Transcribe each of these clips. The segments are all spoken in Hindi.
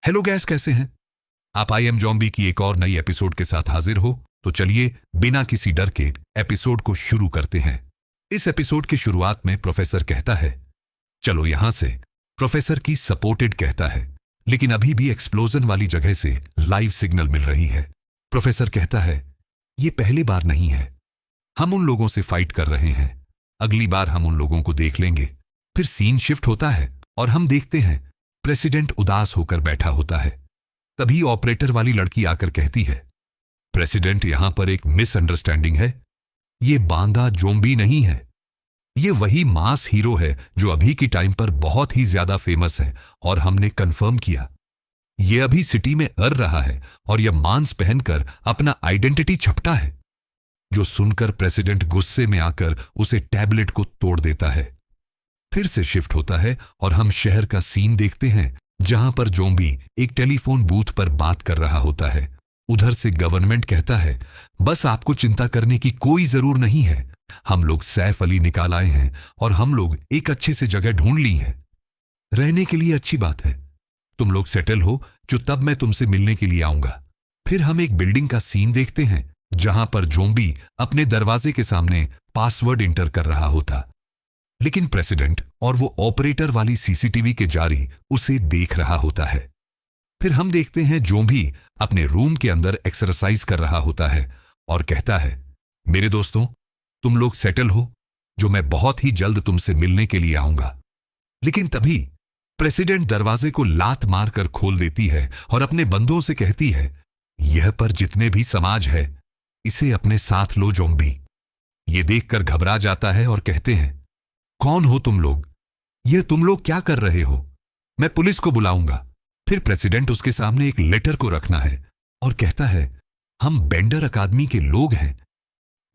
हेलो गैस, कैसे हैं आप? आई एम जॉम्बी की एक और नई एपिसोड के साथ हाजिर हो। तो चलिए बिना किसी डर के एपिसोड को शुरू करते हैं। इस एपिसोड की शुरुआत में प्रोफेसर कहता है, चलो यहां से। प्रोफेसर की सपोर्टेड कहता है, लेकिन अभी भी एक्सप्लोजन वाली जगह से लाइव सिग्नल मिल रही है। प्रोफेसर कहता है, ये पहली बार नहीं है, हम उन लोगों से फाइट कर रहे हैं, अगली बार हम उन लोगों को देख लेंगे। फिर सीन शिफ्ट होता है और हम देखते हैं प्रेसिडेंट उदास होकर बैठा होता है। तभी ऑपरेटर वाली लड़की आकर कहती है, प्रेसिडेंट, यहां पर एक मिसअंडरस्टैंडिंग है। ये बांदा जोम्बी नहीं है, ये वही मास हीरो है जो अभी की टाइम पर बहुत ही ज्यादा फेमस है और हमने कंफर्म किया। ये अभी सिटी में अर रहा है और यह मांस पहनकर अपना आइडेंटिटी छपटा है। जो सुनकर प्रेसिडेंट गुस्से में आकर उसे टैबलेट को तोड़ देता है। फिर से शिफ्ट होता है और हम शहर का सीन देखते हैं जहां पर जोम्बी एक टेलीफोन बूथ पर बात कर रहा होता है। उधर से गवर्नमेंट कहता है, बस आपको चिंता करने की कोई जरूर नहीं है, हम लोग सैफ अली निकाल आए हैं और हम लोग एक अच्छे से जगह ढूंढ ली है रहने के लिए। अच्छी बात है, तुम लोग सेटल हो जो तब मैं तुमसे मिलने के लिए आऊंगा। फिर हम एक बिल्डिंग का सीन देखते हैं जहां पर जोम्बी अपने दरवाजे के सामने पासवर्ड इंटर कर रहा होता, लेकिन प्रेसिडेंट और वो ऑपरेटर वाली सीसीटीवी के जारी उसे देख रहा होता है। फिर हम देखते हैं जोम्बी अपने रूम के अंदर एक्सरसाइज कर रहा होता है और कहता है, मेरे दोस्तों, तुम लोग सेटल हो जो मैं बहुत ही जल्द तुमसे मिलने के लिए आऊंगा। लेकिन तभी प्रेसिडेंट दरवाजे को लात मारकर खोल देती है और अपने बंदों से कहती है, यह पर जितने भी समाज है इसे अपने साथ लो जोम्बी। ये देखकर घबरा जाता है और कहते हैं, कौन हो तुम लोग? ये तुम लोग क्या कर रहे हो? मैं पुलिस को बुलाऊंगा। फिर प्रेसिडेंट उसके सामने एक लेटर को रखना है और कहता है, हम बेंडर अकादमी के लोग हैं,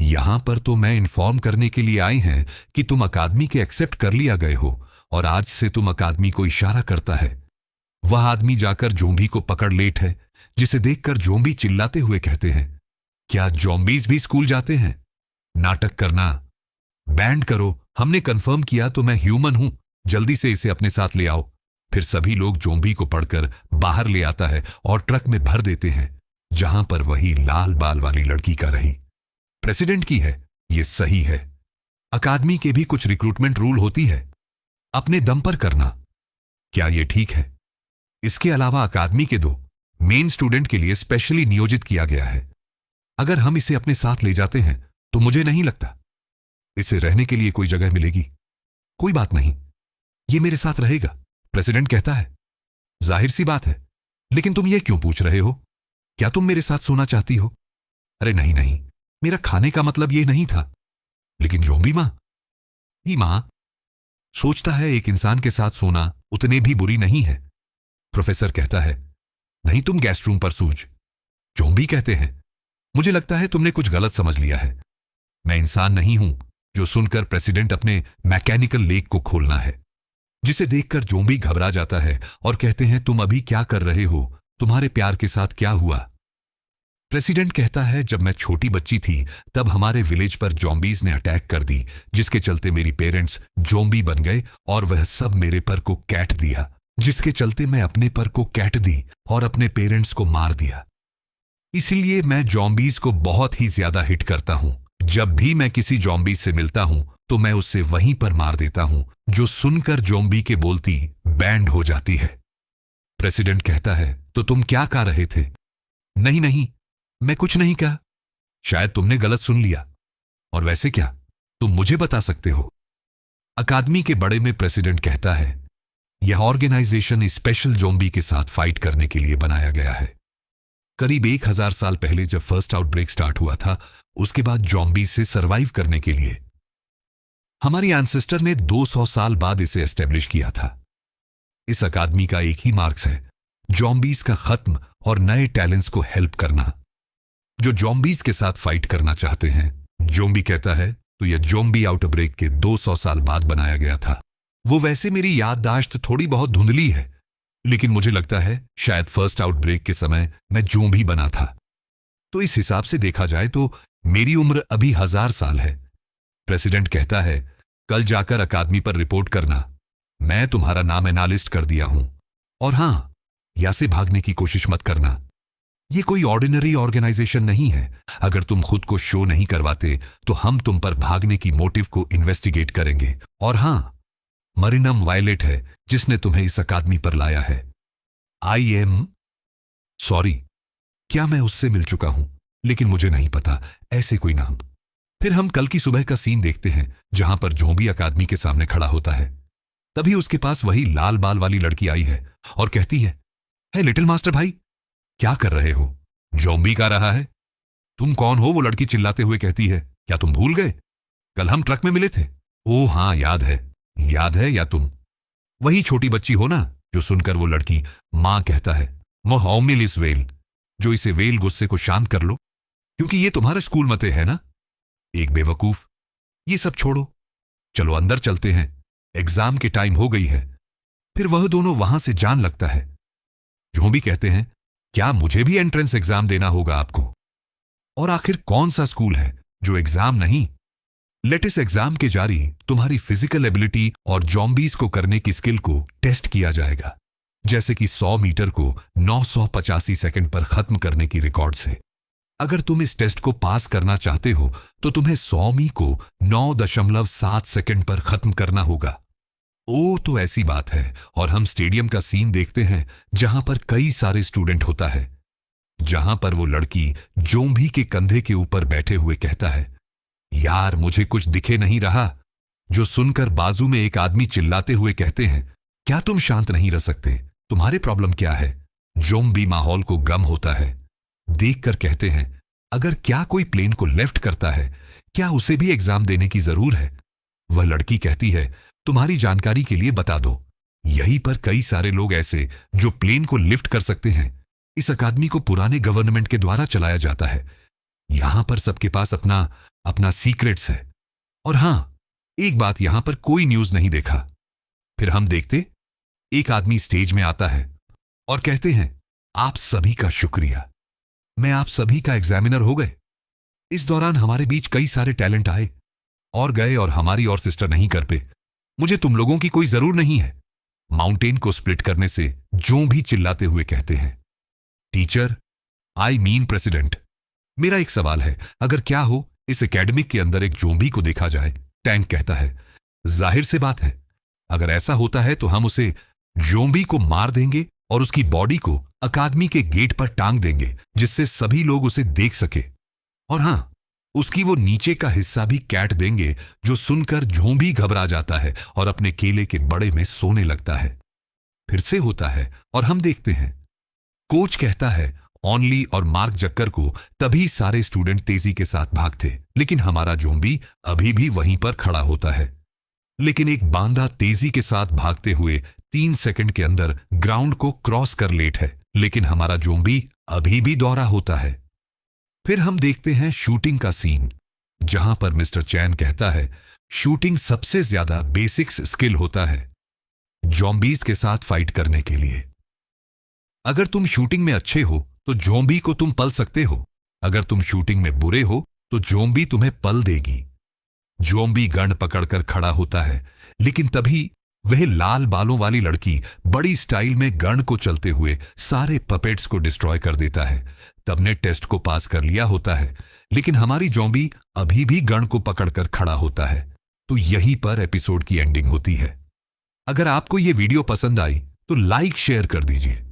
यहां पर तो मैं इन्फॉर्म करने के लिए आए हैं कि तुम अकादमी के एक्सेप्ट कर लिया गए हो और आज से तुम अकादमी को इशारा करता है। वह आदमी जाकर जोम्बी को पकड़ लेट है, जिसे देखकर जोम्बी चिल्लाते हुए कहते हैं, क्या जोम्बीज भी स्कूल जाते हैं? नाटक करना बैंड करो, हमने कंफर्म किया तो मैं ह्यूमन हूं, जल्दी से इसे अपने साथ ले आओ। फिर सभी लोग जोम्बी को पकड़कर बाहर ले आता है और ट्रक में भर देते हैं, जहां पर वही लाल बाल वाली लड़की का रही प्रेसिडेंट की है। यह सही है, अकादमी के भी कुछ रिक्रूटमेंट रूल होती है, अपने दम पर करना। क्या यह ठीक है? इसके अलावा अकादमी के 2 मेन स्टूडेंट के लिए स्पेशली नियोजित किया गया है। अगर हम इसे अपने साथ ले जाते हैं तो मुझे नहीं लगता इसे रहने के लिए कोई जगह मिलेगी। कोई बात नहीं, ये मेरे साथ रहेगा, प्रेसिडेंट कहता है। जाहिर सी बात है, लेकिन तुम ये क्यों पूछ रहे हो? क्या तुम मेरे साथ सोना चाहती हो? अरे नहीं नहीं, मेरा खाने का मतलब ये नहीं था। लेकिन जोम्बी मां, ही मां सोचता है एक इंसान के साथ सोना उतने भी बुरी नहीं है। प्रोफेसर कहता है, नहीं, तुम गेस्ट रूम पर सूझ। जोम्बी कहते हैं, मुझे लगता है तुमने कुछ गलत समझ लिया है, मैं इंसान नहीं हूं जो सुनकर प्रेसिडेंट अपने मैकेनिकल लेग को खोलना है, जिसे देखकर जोम्बी घबरा जाता है और कहते हैं, तुम अभी क्या कर रहे हो? तुम्हारे प्यार के साथ क्या हुआ? प्रेसिडेंट कहता है, जब मैं छोटी बच्ची थी तब हमारे विलेज पर जोम्बीज ने अटैक कर दी, जिसके चलते मेरी पेरेंट्स जोम्बी बन गए और वह सब मेरे पर को कैट दिया, जिसके चलते मैं अपने पर को कैट दी और अपने पेरेंट्स को मार दिया। इसलिए मैं जोम्बीज को बहुत ही ज्यादा हिट करता हूं। जब भी मैं किसी जोम्बी से मिलता हूं तो मैं उससे वहीं पर मार देता हूं, जो सुनकर जोम्बी के बोलती बैंड हो जाती है। प्रेसिडेंट कहता है, तो तुम क्या कह रहे थे? नहीं नहीं, मैं कुछ नहीं कहा, शायद तुमने गलत सुन लिया। और वैसे क्या, तुम मुझे बता सकते हो? अकादमी के बड़े में प्रेसिडेंट कहता है, यह ऑर्गेनाइजेशन स्पेशल जोम्बी के साथ फाइट करने के लिए बनाया गया है। करीब 1000 साल पहले जब फर्स्ट आउटब्रेक स्टार्ट हुआ था, उसके बाद जोम्बी से सरवाइव करने के लिए हमारी एंसेस्टर ने 200 साल बाद इसे एस्टेब्लिश किया था। इस अकादमी का एक ही मार्क्स है, जोम्बीज का खत्म और नए टैलेंट्स को हेल्प करना, जो जोम्बीज के साथ फाइट करना चाहते हैं। जोम्बी कहता है, तो यह जोम्बी आउटब्रेक के 200 साल बाद बनाया गया था। वो वैसे मेरी याददाश्त थोड़ी बहुत धुंधली है, लेकिन मुझे लगता है शायद फर्स्ट आउटब्रेक के समय मैं जोम्बी बना था। तो इस हिसाब से देखा जाए तो मेरी उम्र अभी 1000 साल है। प्रेसिडेंट कहता है, कल जाकर अकादमी पर रिपोर्ट करना, मैं तुम्हारा नाम एनालिस्ट कर दिया हूं। और हां, या से भागने की कोशिश मत करना। ये कोई ऑर्डिनरी ऑर्गेनाइजेशन नहीं है। अगर तुम खुद को शो नहीं करवाते तो हम तुम पर भागने की मोटिव को इन्वेस्टिगेट करेंगे। और हां, मरिनम वायलेट है जिसने तुम्हें इस अकादमी पर लाया है। आई एम सॉरी, क्या मैं उससे मिल चुका हूं, लेकिन मुझे नहीं पता ऐसे कोई नाम। फिर हम कल की सुबह का सीन देखते हैं जहां पर जोंबी अकादमी के सामने खड़ा होता है। तभी उसके पास वही लाल बाल वाली लड़की आई है और कहती है, हे लिटिल मास्टर भाई, क्या कर रहे हो? जोंबी का रहा है। तुम कौन हो? वो लड़की चिल्लाते हुए कहती है, क्या तुम भूल गए? कल हम ट्रक में मिले थे। ओ हां, याद है। याद है या तुम वही छोटी बच्ची हो ना? जो सुनकर वो लड़की मां कहता है, मोहमिल इस वेल, जो इसे वेल गुस्से को शांत कर लो, क्योंकि ये तुम्हारा स्कूल मते है ना? एक बेवकूफ। ये सब छोड़ो, चलो अंदर चलते हैं, एग्जाम के टाइम हो गई है। फिर वह दोनों वहां से जान लगता है। जोंबी कहते हैं, क्या मुझे भी एंट्रेंस एग्जाम देना होगा आपको? और आखिर कौन सा स्कूल है जो एग्जाम नहीं? लेटेस्ट एग्जाम के जारी तुम्हारी फिजिकल एबिलिटी और जॉम्बीज को करने की स्किल को टेस्ट किया जाएगा, जैसे कि 100 मीटर को 985 सेकंड पर खत्म करने की रिकॉर्ड से। अगर तुम इस टेस्ट को पास करना चाहते हो तो तुम्हें 100 मीटर को 9.7 सेकंड पर खत्म करना होगा। ओ तो ऐसी बात है। और हम स्टेडियम का सीन देखते हैं जहां पर कई सारे स्टूडेंट होता है, जहां पर वो लड़की जोंबी के कंधे के ऊपर बैठे हुए कहता है, यार मुझे कुछ दिखे नहीं रहा। जो सुनकर बाजू में एक आदमी चिल्लाते हुए कहते हैं, क्या तुम शांत नहीं रह सकते? तुम्हारे प्रॉब्लम क्या है? जोंबी माहौल को गम होता है देखकर कहते हैं, अगर क्या कोई प्लेन को लेफ्ट करता है, क्या उसे भी एग्जाम देने की जरूर है? वह लड़की कहती है, तुम्हारी जानकारी के लिए बता दो, यहीं पर कई सारे लोग ऐसे जो प्लेन को लिफ्ट कर सकते हैं। इस अकादमी को पुराने गवर्नमेंट के द्वारा चलाया जाता है। यहां पर सबके पास अपना अपना सीक्रेट्स है। और हां, एक बात, यहां पर कोई न्यूज नहीं देखा। फिर हम देखते एक आदमी स्टेज में आता है और कहते हैं, आप सभी का शुक्रिया, मैं आप सभी का एग्जामिनर हो गए। इस दौरान हमारे बीच कई सारे टैलेंट आए और गए और हमारी और सिस्टर नहीं कर पे। मुझे तुम लोगों की कोई जरूर नहीं है। माउंटेन को स्प्लिट करने से जो भी चिल्लाते हुए कहते हैं, टीचर, आई मीन प्रेसिडेंट, मेरा एक सवाल है, अगर क्या हो इस एकेडमिक के अंदर एक जोंबी को देखा जाए? टैंक कहता है, जाहिर से बात है, अगर ऐसा होता है तो हम उसे जोंबी को मार देंगे और उसकी बॉडी को अकादमी के गेट पर टांग देंगे, जिससे सभी लोग उसे देख सके। और हां, उसकी वो नीचे का हिस्सा भी काट देंगे। जो सुनकर जोंबी घबरा जाता है और अपने केले के बड़े में सोने लगता है। फिर से होता है और हम देखते हैं, कोच कहता है ऑनली और मार्क जक्कर को, तभी सारे स्टूडेंट तेजी के साथ भागते, लेकिन हमारा जोंबी अभी भी वहीं पर खड़ा होता है। लेकिन एक बांदा तेजी के साथ भागते हुए 3 सेकंड के अंदर ग्राउंड को क्रॉस कर लेट है, लेकिन हमारा जोंबी अभी भी दौड़ा होता है। फिर हम देखते हैं शूटिंग का सीन, जहां पर मिस्टर चैन कहता है, शूटिंग सबसे ज्यादा बेसिक्स स्किल होता है जॉम्बीज के साथ फाइट करने के लिए। अगर तुम शूटिंग में अच्छे हो तो जोंबी को तुम पल सकते हो, अगर तुम शूटिंग में बुरे हो तो जोंबी तुम्हें पल देगी। जोंबी गन पकड़कर खड़ा होता है, लेकिन तभी वह लाल बालों वाली लड़की बड़ी स्टाइल में गन को चलते हुए सारे पपेट्स को डिस्ट्रॉय कर देता है। तब ने टेस्ट को पास कर लिया होता है, लेकिन हमारी जोंबी अभी भी गन को पकड़कर खड़ा होता है। तो यहीं पर एपिसोड की एंडिंग होती है। अगर आपको यह वीडियो पसंद आई तो लाइक शेयर कर दीजिए,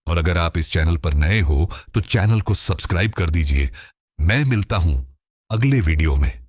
और अगर आप इस चैनल पर नए हो तो चैनल को सब्सक्राइब कर दीजिए। मैं मिलता हूं अगले वीडियो में।